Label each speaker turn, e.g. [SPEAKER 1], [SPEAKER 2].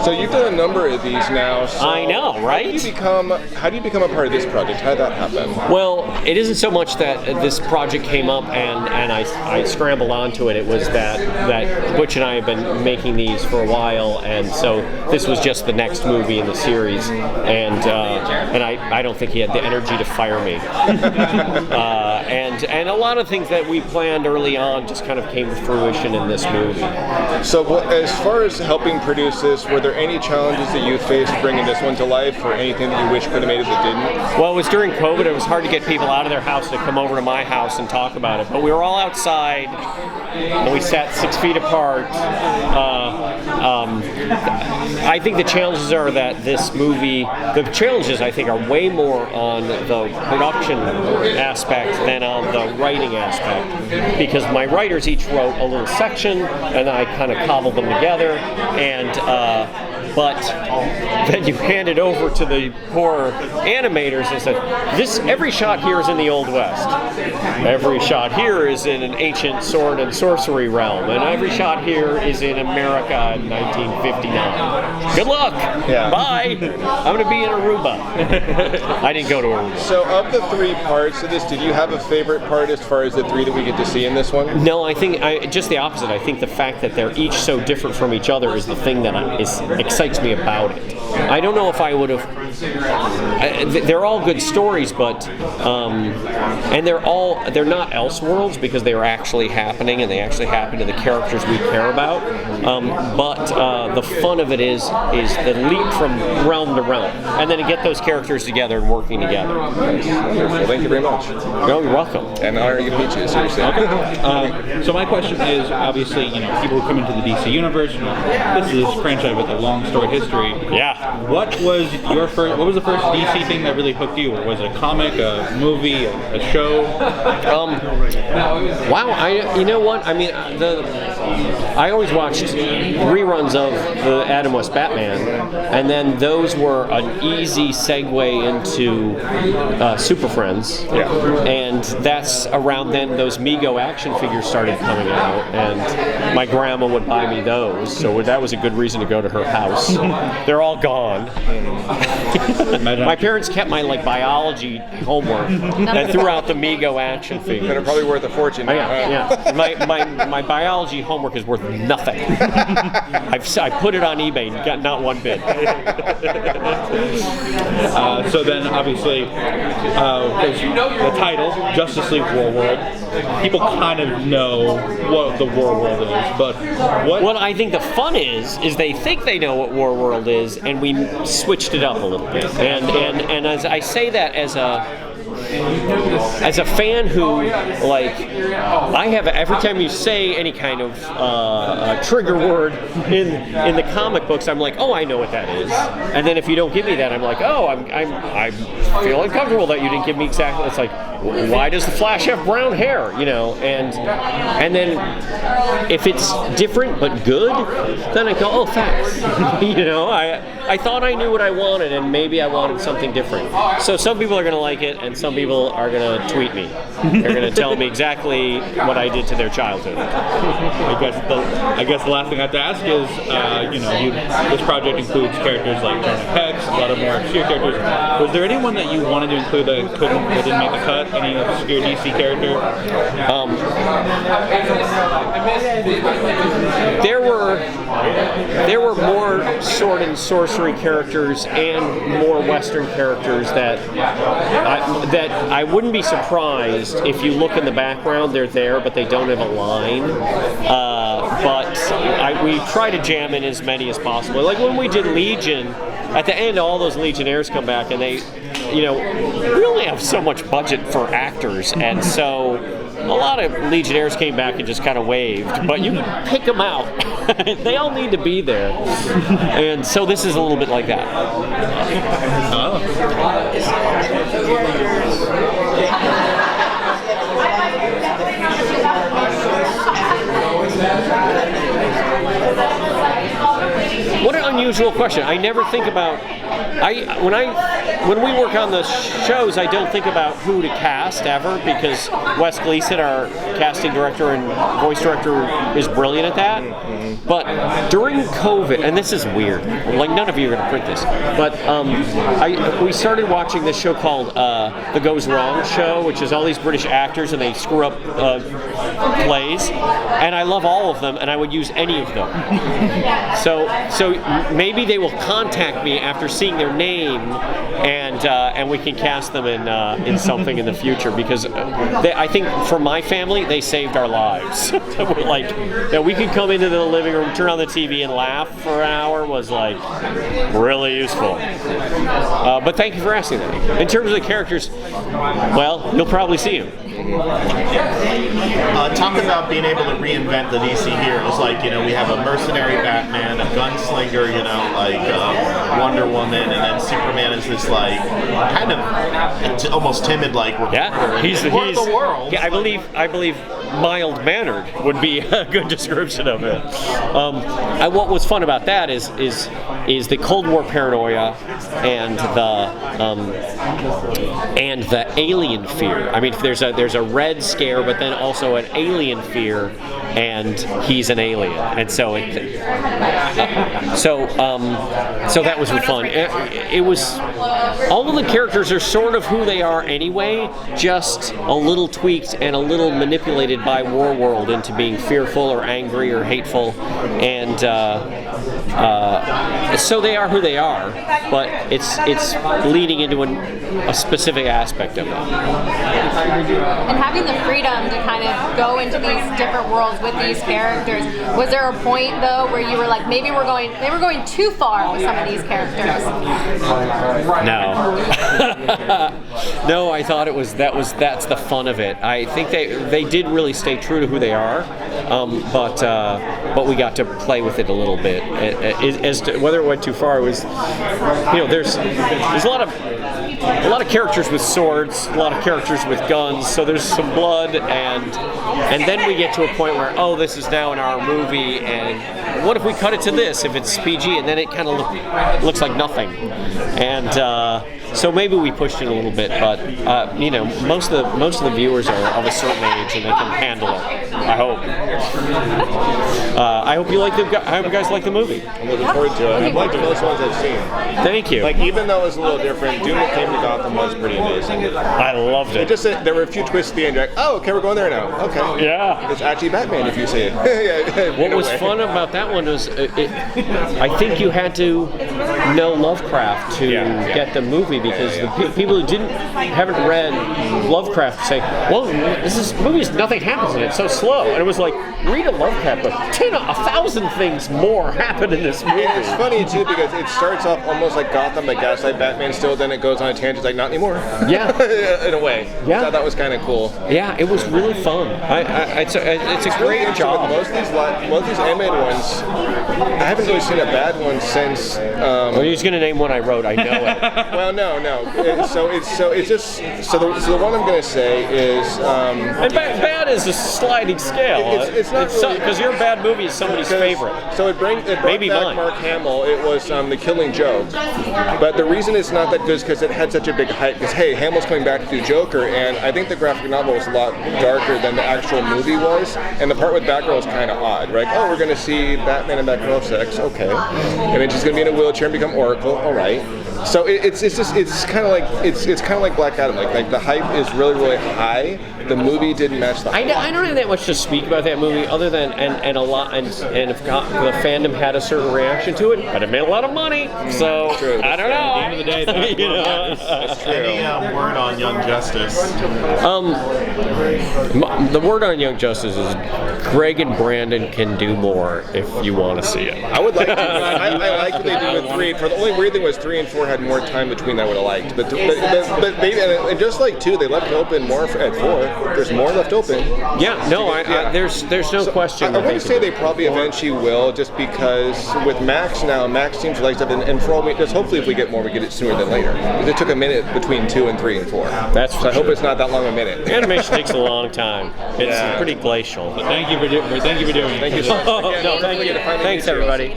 [SPEAKER 1] So you've done a number of these now. So
[SPEAKER 2] I know, right?
[SPEAKER 1] How do you become a part of this project? How did that happen?
[SPEAKER 2] Well, it isn't so much that this project came up and I scrambled onto it. It was that Butch and I have been making these for a while, and so this was just the next movie in the series, and I don't think he had the energy to fire me. And a lot of things that we planned early on just kind of came to fruition in this movie.
[SPEAKER 1] So as far as helping produce this, were there any challenges that you faced bringing this one to life, or anything that you wish could have made it that didn't?
[SPEAKER 2] Well, it was during COVID. It was hard to get people out of their house to come over to my house and talk about it. But we were all outside, and we sat 6 feet apart. I think the challenges are that this movie, the challenges I think are way more on the production aspect than on the writing aspect, because my writers each wrote a little section, and I kind of cobbled them together, and but then you hand it over to the poor animators and said, every shot here is in the Old West. Every shot here is in an ancient sword and sorcery realm. And every shot here is in America in 1959. Good luck.
[SPEAKER 1] Yeah.
[SPEAKER 2] Bye. I'm going to be in Aruba. I didn't go to Aruba.
[SPEAKER 1] So of the 3 parts of this, did you have a favorite part as far as the 3 that we get to see in this one?
[SPEAKER 2] No, I think just the opposite. I think the fact that they're each so different from each other is the thing that excites me about it. I don't know if I would have. They're all good stories, but and they're not Elseworlds because they are actually happening and they actually happen to the characters we care about. But the fun of it is the leap from realm to realm, and then to get those characters together and working together.
[SPEAKER 1] Well, thank you very much.
[SPEAKER 2] No, you're welcome.
[SPEAKER 1] And honor you meet you, seriously.
[SPEAKER 3] So my question is, obviously, people who come into the DC universe, this is a franchise with a long storied history.
[SPEAKER 2] Yeah.
[SPEAKER 3] What was the first DC thing that really hooked you? Was it a comic, a movie, a show?
[SPEAKER 2] Wow, you know what? I mean, I always watched reruns of the Adam West Batman, and then those were an easy segue into Super Friends.
[SPEAKER 1] Yeah.
[SPEAKER 2] And that's around then those Mego action figures started coming out, and my grandma would buy me those, so that was a good reason to go to her house. They're all gone. My parents kept my biology homework and threw out the Mego action figures.
[SPEAKER 1] They're probably worth a fortune now.
[SPEAKER 2] Yeah. My biology homework is worth nothing. I put it on eBay and got not one bid.
[SPEAKER 3] So then, obviously, the title, Justice League Warworld, people kind of know what the Warworld is, but what
[SPEAKER 2] I think the fun is they think they know what Warworld is, and we switched it up a little bit. And as I say that as a fan who, I have every time you say any kind of trigger word in the comic books, I'm like, oh, I know what that is. And then if you don't give me that, I'm like, oh, I feel uncomfortable that you didn't give me exactly. It's like, why does the Flash have brown hair? And then if it's different but good, then I go, oh, thanks. I thought I knew what I wanted, and maybe I wanted something different. So some people are going to like it, and some people are going to tweet me. They're going to tell me exactly what I did to their childhood.
[SPEAKER 3] I guess the last thing I have to ask is, this project includes characters like Jonah Hex, a lot of more obscure characters. Was there anyone that you wanted to include that didn't make the cut? Any obscure DC character?
[SPEAKER 2] There were more sword and sorcery characters and more Western characters that I wouldn't be surprised if you look in the background. They're there, but they don't have a line. But we try to jam in as many as possible. Like when we did Legion, at the end, all those Legionnaires come back, and they, we only have so much budget for actors, and so a lot of Legionnaires came back and just kind of waved, but you pick them out. They all need to be there. And so this is a little bit like that. What an unusual question. I never think about when we work on the shows, I don't think about who to cast ever, because Wes Gleason, our casting director and voice director, is brilliant at that. But during COVID, and this is weird, like none of you are going to print this, but we started watching this show called The Goes Wrong Show, which is all these British actors and they screw up plays, and I love all of them, and I would use any of them. So maybe they will contact me after seeing their name, and we can cast them in something in the future, because I think for my family they saved our lives. Like that we could come into the living room, turn on the TV, and laugh for an hour was like really useful. But thank you for asking that. In terms of the characters, well, you'll probably see them.
[SPEAKER 4] Talk about being able to reinvent the DC heroes. Like, we have a mercenary Batman, a gunslinger, like Wonder Woman, and then Superman is this like kind of almost timid like reporter.
[SPEAKER 2] Yeah, he's
[SPEAKER 4] the world.
[SPEAKER 2] Yeah, I believe mild-mannered would be a good description of it. What was fun about that is the Cold War paranoia and the alien fear. I mean, there's a red scare, but then also an alien fear, and he's an alien, and so that was fun. It was all of the characters are sort of who they are anyway, just a little tweaked and a little manipulated by Warworld into being fearful or angry or hateful, and so they are who they are, but it's leading into a specific aspect of it.
[SPEAKER 5] And having the freedom to kind of go into these different worlds with these characters, was there a point though where you were like, maybe they were going too far with some of these characters?
[SPEAKER 2] No. No, I thought that's the fun of it. I think they did really stay true to who they are, but we got to play with it a little bit. As to whether it went too far was, there's a lot of characters with swords, a lot of characters with guns, so there's some blood, and then we get to a point where, oh, this is now in our movie, and what if we cut it to this if it's PG, and then it kind of looks like nothing, and so maybe we pushed it a little bit, but most of the viewers are of a certain age and they can handle it. I hope. I hope you guys like the movie.
[SPEAKER 1] I'm looking forward to it. I've liked most ones I've seen.
[SPEAKER 2] Thank you.
[SPEAKER 1] Like, even though it was a little different, Doom That Came to Gotham was pretty amazing.
[SPEAKER 2] I loved it.
[SPEAKER 1] There were a few twists at the end. You're like, oh, okay, we're going there now. Okay.
[SPEAKER 2] Yeah.
[SPEAKER 1] It's actually Batman if you say it. Yeah,
[SPEAKER 2] what was fun about that one was, I think you had to know Lovecraft to get the movie, because the people who haven't read Lovecraft say, well, this movie is nothing happens in it. It's so slow. And it was like, read a Lovecraft book. 1,000 things more happen in this movie.
[SPEAKER 1] And it's funny too, because it starts off almost like Gotham, like Gaslight Batman still, then it goes on a tangent, like not anymore.
[SPEAKER 2] Yeah.
[SPEAKER 1] In a way.
[SPEAKER 2] Yeah.
[SPEAKER 1] I thought that was kind of cool.
[SPEAKER 2] Yeah, it was really fun. It's a great job.
[SPEAKER 1] Most of these animated ones, I haven't really seen a bad one since.
[SPEAKER 2] Well, he's going to name one I wrote. I know it.
[SPEAKER 1] Well, no. So the one I'm going to say is.
[SPEAKER 2] And bad is a sliding scale.
[SPEAKER 1] It's not
[SPEAKER 2] because your bad movie is somebody's favorite.
[SPEAKER 1] So it brought
[SPEAKER 2] Maybe
[SPEAKER 1] back
[SPEAKER 2] mine.
[SPEAKER 1] Mark Hamill. It was The Killing Joke, but the reason it's not that good is because it had such a big hype. Because hey, Hamill's coming back to do Joker, and I think the graphic novel was a lot darker than the actual movie was. And the part with Batgirl is kind of odd, right? Oh, we're going to see Batman and Batgirl have sex, okay, and then she's going to be in a wheelchair and become Oracle, all right. So it's kind of like Black Adam. Like the hype is really high. The movie didn't match the hype.
[SPEAKER 2] I don't have that much to speak about that movie, other than and if the fandom had a certain reaction to it, but it made a lot of money. So
[SPEAKER 1] True.
[SPEAKER 2] I don't know.
[SPEAKER 3] At the end of the day,
[SPEAKER 1] That's true.
[SPEAKER 4] Any word on Young Justice?
[SPEAKER 2] The word on Young Justice is Greg and Brandon can do more if you want to see it.
[SPEAKER 1] I would like to. I like what they did with 3 and 4. The only weird thing was 3 and 4 had more time between that I would have liked. But maybe, and just like 2, they left open more at 4. There's more left open.
[SPEAKER 2] Yeah, no, there's no question.
[SPEAKER 1] I want to say they probably eventually will, just because with Max now, Max seems to like stuff, and for all we, just hopefully if we get more, we get it sooner than later. Because it took a minute between 2 and 3 and 4.
[SPEAKER 2] That's
[SPEAKER 1] so I hope it's not that long a minute.
[SPEAKER 2] Animation takes a long time. It's pretty glacial.
[SPEAKER 3] Thank you for doing it.
[SPEAKER 1] Thank you so much.
[SPEAKER 2] No, thank you. Thanks, everybody.